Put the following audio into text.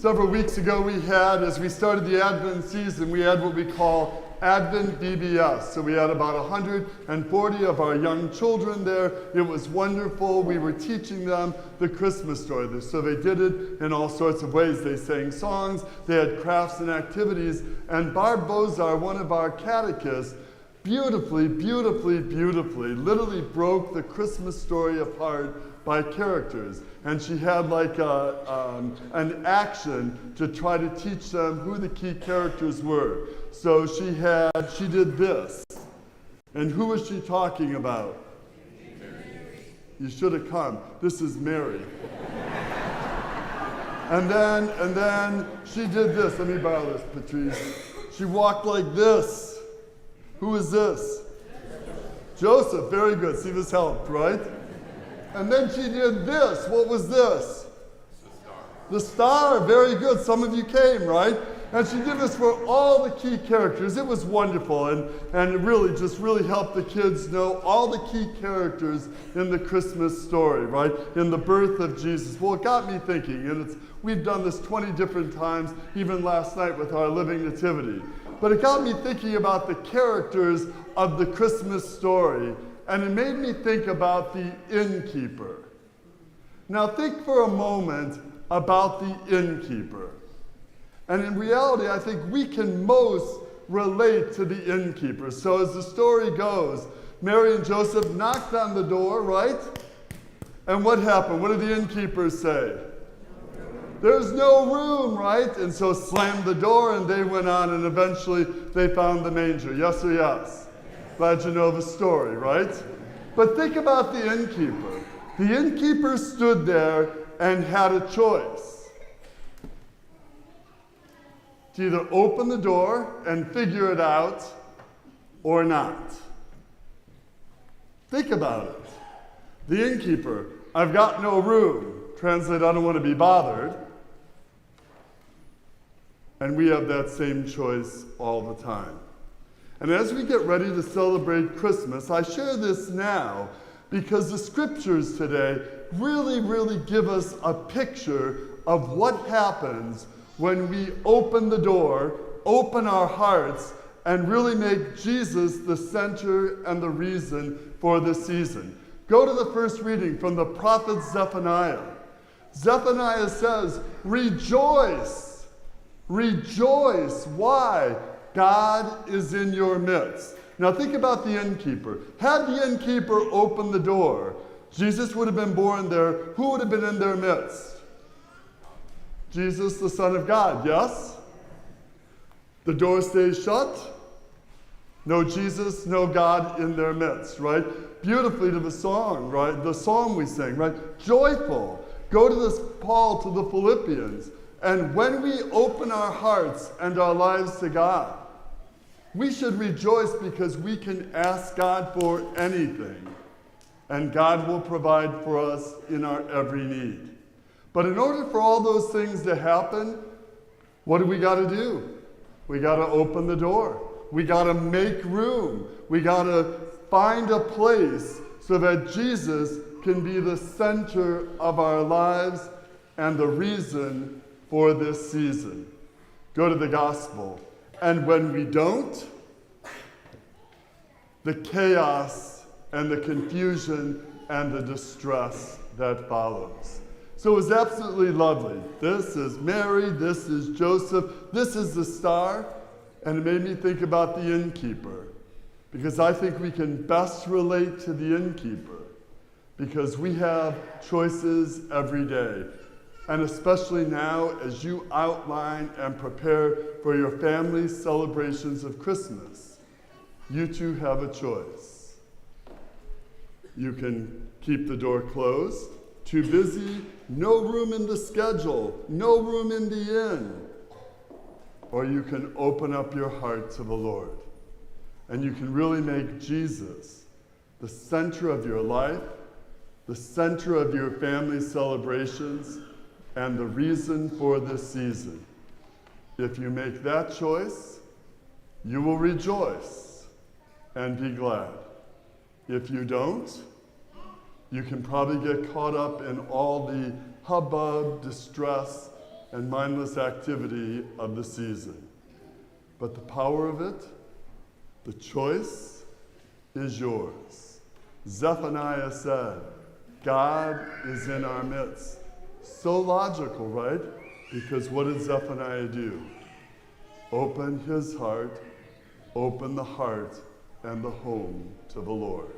Several weeks ago as we started the Advent season, we had what we call Advent VBS. So we had about 140 of our young children there. It was wonderful. We were teaching them the Christmas story. So they did it in all sorts of ways. They sang songs, they had crafts and activities, and Barb Bozar, one of our catechists, beautifully literally broke the Christmas story apart by characters. And she had like an action to try to teach them who the key characters were. So she did this. And who was she talking about? Mary. You should have come. This is Mary. and then she did this. Let me borrow this, Patrice. She walked like this. Who is this? Joseph. Very good. See, this helped, right? And then she did this. What was this? The star. Very good. Some of you came, right? And she did this for all the key characters. It was wonderful, and it really helped the kids know all the key characters in the Christmas story, right? In the birth of Jesus. Well, it got me thinking, and we've done this 20 different times, even last night with our Living Nativity. But it got me thinking about the characters of the Christmas story, and it made me think about the innkeeper. Now think for a moment about the innkeeper. And in reality, I think we can most relate to the innkeeper. So as the story goes, Mary and Joseph knocked on the door, right? And what happened? What did the innkeepers say? There's no room, right? And so slammed the door, and they went on, and eventually they found the manger. Yes or yes? Glad you know the story, right? But think about the innkeeper. The innkeeper stood there and had a choice. To either open the door and figure it out or not. Think about it. The innkeeper, I've got no room. Translate, I don't want to be bothered. And we have that same choice all the time. And as we get ready to celebrate Christmas, I share this now because the scriptures today really give us a picture of what happens when we open the door, open our hearts, and really make Jesus the center and the reason for this season. Go to the first reading from the prophet Zephaniah. Zephaniah says, rejoice, rejoice. Why? God is in your midst. Now think about the innkeeper. Had the innkeeper opened the door, Jesus would have been born there. Who would have been in their midst? Jesus, the Son of God, yes? The door stays shut. No Jesus, no God in their midst, right? Beautifully to the song, right? The psalm we sing, right? Joyful. Go to this Paul to the Philippians. And when we open our hearts and our lives to God, we should rejoice because we can ask God for anything. And God will provide for us in our every need. But in order for all those things to happen, what do we got to do? We got to open the door. We got to make room. We got to find a place so that Jesus can be the center of our lives and the reason for this season. Go to the gospel. And when we don't, the chaos and the confusion and the distress that follows. So it was absolutely lovely. This is Mary, this is Joseph, this is the star, and it made me think about the innkeeper, because I think we can best relate to the innkeeper, because we have choices every day. And especially now, as you outline and prepare for your family's celebrations of Christmas, you too have a choice. You can keep the door closed, too busy, no room in the schedule, no room in the inn. Or you can open up your heart to the Lord. And you can really make Jesus the center of your life, the center of your family celebrations, and the reason for this season. If you make that choice, you will rejoice and be glad. If you don't, you can probably get caught up in all the hubbub, distress, and mindless activity of the season. But the power of it, the choice, is yours. Zephaniah said, God is in our midst. So logical, right? Because what did Zephaniah do? Open his heart, open the heart and the home to the Lord.